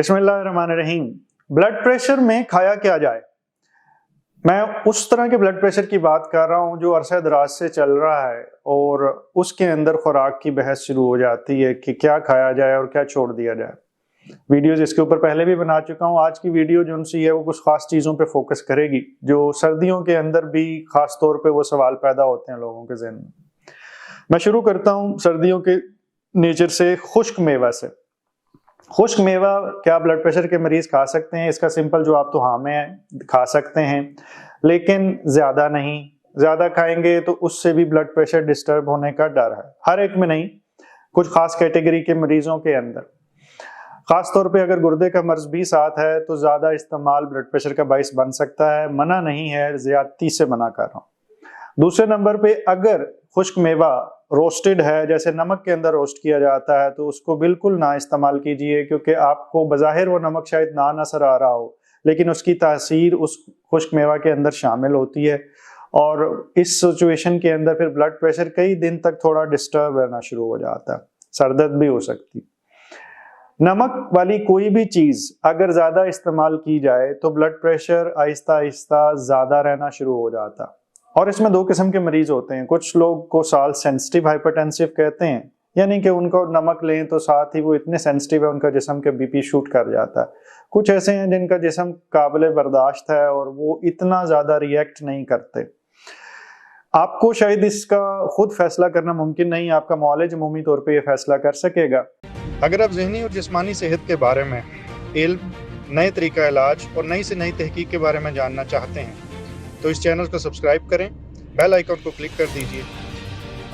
बिस्मिल्लाहिर्रहमानिर्रहीम। Blood pressure में खाया क्या जाए? मैं उस तरह के ब्लड प्रेशर की बात कर रहा हूँ जो अरसा दराज से चल रहा है और उसके अंदर खुराक की बहस शुरू हो जाती है कि क्या खाया जाए और क्या छोड़ दिया जाए। वीडियोस इसके ऊपर पहले भी बना चुका हूँ। आज की वीडियो जो उनसी है वो कुछ खास चीज़ों पे फोकस करेगी जो सर्दियों के अंदर भी खास तौर पे वो सवाल पैदा होते हैं लोगों के ज़हन में। मैं शुरू करता हूँ सर्दियों के नेचर से, खुश्क मेवा से। खुश्क मेवा क्या ब्लड प्रेशर के मरीज खा सकते हैं? इसका सिंपल जवाब तो हाँ में है, खा सकते हैं, लेकिन ज़्यादा नहीं। ज़्यादा खाएंगे तो उससे भी ब्लड प्रेशर डिस्टर्ब होने का डर है। हर एक में नहीं, कुछ खास कैटेगरी के मरीजों के अंदर। खास तौर पे अगर गुर्दे का मर्ज भी साथ है तो ज़्यादा इस्तेमाल ब्लड प्रेशर का बाइस बन सकता है। मना नहीं है, ज़्यादती से मना कर रहा हूँ। दूसरे नंबर पे अगर खुश्क मेवा रोस्टेड है, जैसे नमक के अंदर रोस्ट किया जाता है, तो उसको बिल्कुल ना इस्तेमाल कीजिए, क्योंकि आपको बज़ाहिर वो नमक शायद ना नजर आ रहा हो, लेकिन उसकी तासीर उस खुश्क मेवा के अंदर शामिल होती है और इस सिचुएशन के अंदर फिर ब्लड प्रेशर कई दिन तक थोड़ा डिस्टर्ब रहना शुरू हो जाता है, सरदर्द भी हो सकती। नमक वाली कोई भी चीज़ अगर ज़्यादा इस्तेमाल की जाए तो ब्लड प्रेशर आहिस्ता आहिस्ता ज़्यादा रहना शुरू हो जाता है। और इसमें दो किस्म के मरीज होते हैं। कुछ लोग को साल्ट सेंसिटिव हाइपरटेंसिव कहते हैं, यानी कि उनको नमक लें तो साथ ही वो इतने सेंसिटिव है उनका जिस्म के बीपी शूट कर जाता है। कुछ ऐसे हैं जिनका जिस्म काबिल बर्दाश्त है और वो इतना ज़्यादा रिएक्ट नहीं करते। आपको शायद इसका खुद फैसला करना मुमकिन नहीं, आपका मौलिज अमूमी तौर पर यह फैसला कर सकेगा। अगर आप ज़हनी और जिस्मानी सेहत के बारे में इल्म, नए तरीका इलाज और नई से नई तहकीक के बारे में जानना चाहते हैं तो इस चैनल को सब्सक्राइब करें, बेल आइकन को क्लिक कर दीजिए।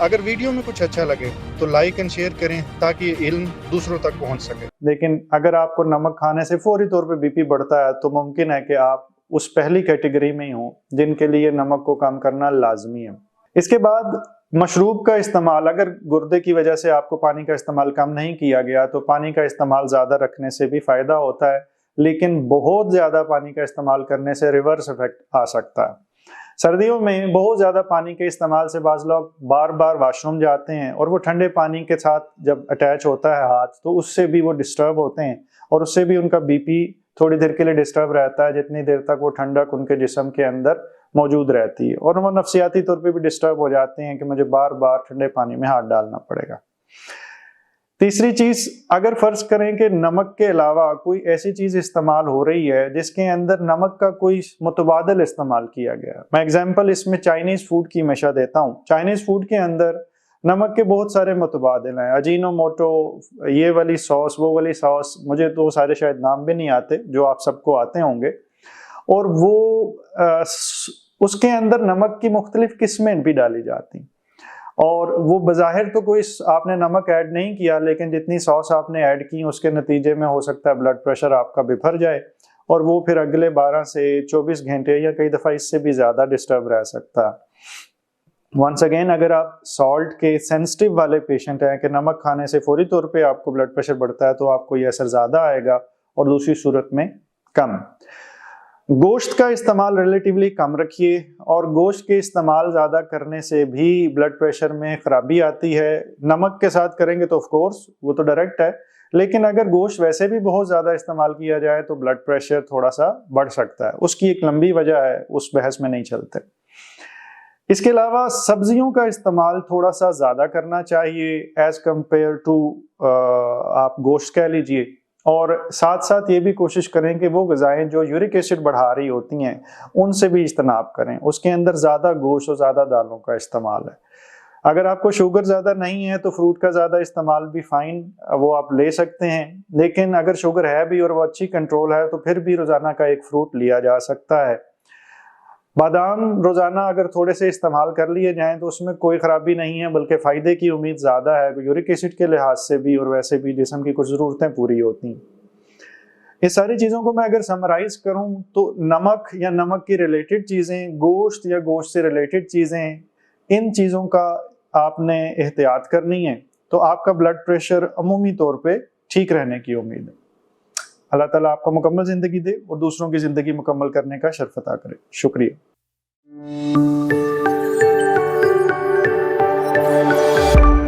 अगर वीडियो में कुछ अच्छा लगे तो लाइक एंड शेयर करें ताकि ये इल्म दूसरों तक पहुंच सके। लेकिन अगर आपको नमक खाने से फौरी तौर पे बीपी बढ़ता है तो मुमकिन है कि आप उस पहली कैटेगरी में ही हों जिनके लिए नमक को कम करना लाजमी है। इसके बाद मशरूब का इस्तेमाल, अगर गुर्दे की वजह से आपको पानी का इस्तेमाल कम नहीं किया गया तो पानी का इस्तेमाल ज़्यादा रखने से भी फ़ायदा होता है, लेकिन बहुत ज़्यादा पानी का इस्तेमाल करने से रिवर्स इफेक्ट आ सकता है। सर्दियों में बहुत ज़्यादा पानी के इस्तेमाल से बाज़ लोग बार बार वाशरूम जाते हैं और वो ठंडे पानी के साथ जब अटैच होता है हाथ तो उससे भी वो डिस्टर्ब होते हैं और उससे भी उनका बीपी थोड़ी देर के लिए डिस्टर्ब रहता है, जितनी देर तक वो ठंडक उनके जिस्म के अंदर मौजूद रहती है, और वो नफ्सियाती तौर पे भी डिस्टर्ब हो जाते हैं कि मुझे बार बार ठंडे पानी में हाथ डालना पड़ेगा। तीसरी चीज, अगर फर्ज करें कि नमक के अलावा कोई ऐसी चीज इस्तेमाल हो रही है जिसके अंदर नमक का कोई मुतबादल इस्तेमाल किया गया। मैं एग्जांपल इसमें चाइनीज फूड की हमेशा देता हूँ। चाइनीज फूड के अंदर नमक के बहुत सारे मुतबादल हैं, अजीनोमोटो, ये वाली सॉस, वो वाली सॉस, मुझे तो सारे शायद नाम भी नहीं आते जो आप सबको आते होंगे, और वो उसके अंदर नमक की मुख्तलिफ किस्में भी डाली जाती, और वो बज़ाहिर तो कोई आपने नमक ऐड नहीं किया, लेकिन जितनी सॉस आपने ऐड की उसके नतीजे में हो सकता है ब्लड प्रेशर आपका बिफर जाए और वो फिर अगले 12 से 24 घंटे या कई दफ़ा इससे भी ज़्यादा डिस्टर्ब रह सकता है। वंस अगेन, अगर आप सॉल्ट के सेंसिटिव वाले पेशेंट हैं कि नमक खाने से फौरी तौर पे आपको ब्लड प्रेशर बढ़ता है तो आपको ये असर ज़्यादा आएगा और दूसरी सूरत में कम। गोश्त का इस्तेमाल रिलेटिवली कम रखिए, और गोश्त के इस्तेमाल ज़्यादा करने से भी ब्लड प्रेशर में ख़राबी आती है। नमक के साथ करेंगे तो ऑफ कोर्स वो तो डायरेक्ट है, लेकिन अगर गोश्त वैसे भी बहुत ज़्यादा इस्तेमाल किया जाए तो ब्लड प्रेशर थोड़ा सा बढ़ सकता है। उसकी एक लंबी वजह है, उस बहस में नहीं चलते। इसके अलावा सब्जियों का इस्तेमाल थोड़ा सा ज़्यादा करना चाहिए एज़ कम्पेयर टू आप गोश्त कह लीजिए, और साथ साथ ये भी कोशिश करें कि वो ग़िज़ाएँ जो यूरिक एसिड बढ़ा रही होती हैं उनसे भी इज्तनाब करें। उसके अंदर ज़्यादा गोश्त और ज़्यादा दालों का इस्तेमाल है। अगर आपको शुगर ज़्यादा नहीं है तो फ्रूट का ज़्यादा इस्तेमाल भी फ़ाइन, वो आप ले सकते हैं, लेकिन अगर शुगर है भी और वो अच्छी कंट्रोल है तो फिर भी रोज़ाना का एक फ्रूट लिया जा सकता है। बादाम रोज़ाना अगर थोड़े से इस्तेमाल कर लिए जाएं तो उसमें कोई ख़राबी नहीं है, बल्कि फ़ायदे की उम्मीद ज़्यादा है। यूरिक एसिड के लिहाज से भी और वैसे भी जिस्म की कुछ ज़रूरतें पूरी होती हैं। इस सारी चीज़ों को मैं अगर समराइज करूं तो नमक या नमक की रिलेटेड चीज़ें, गोश्त या गोश्त से रिलेटेड चीज़ें, इन चीज़ों का आपने एहतियात करनी है तो आपका ब्लड प्रेशर अमूमी तौर पे ठीक रहने की उम्मीद है। अल्लाह ताला आपको मुकम्मल ज़िंदगी दे और दूसरों की ज़िंदगी मुकम्मल करने का शर्फ अता करे। शुक्रिया।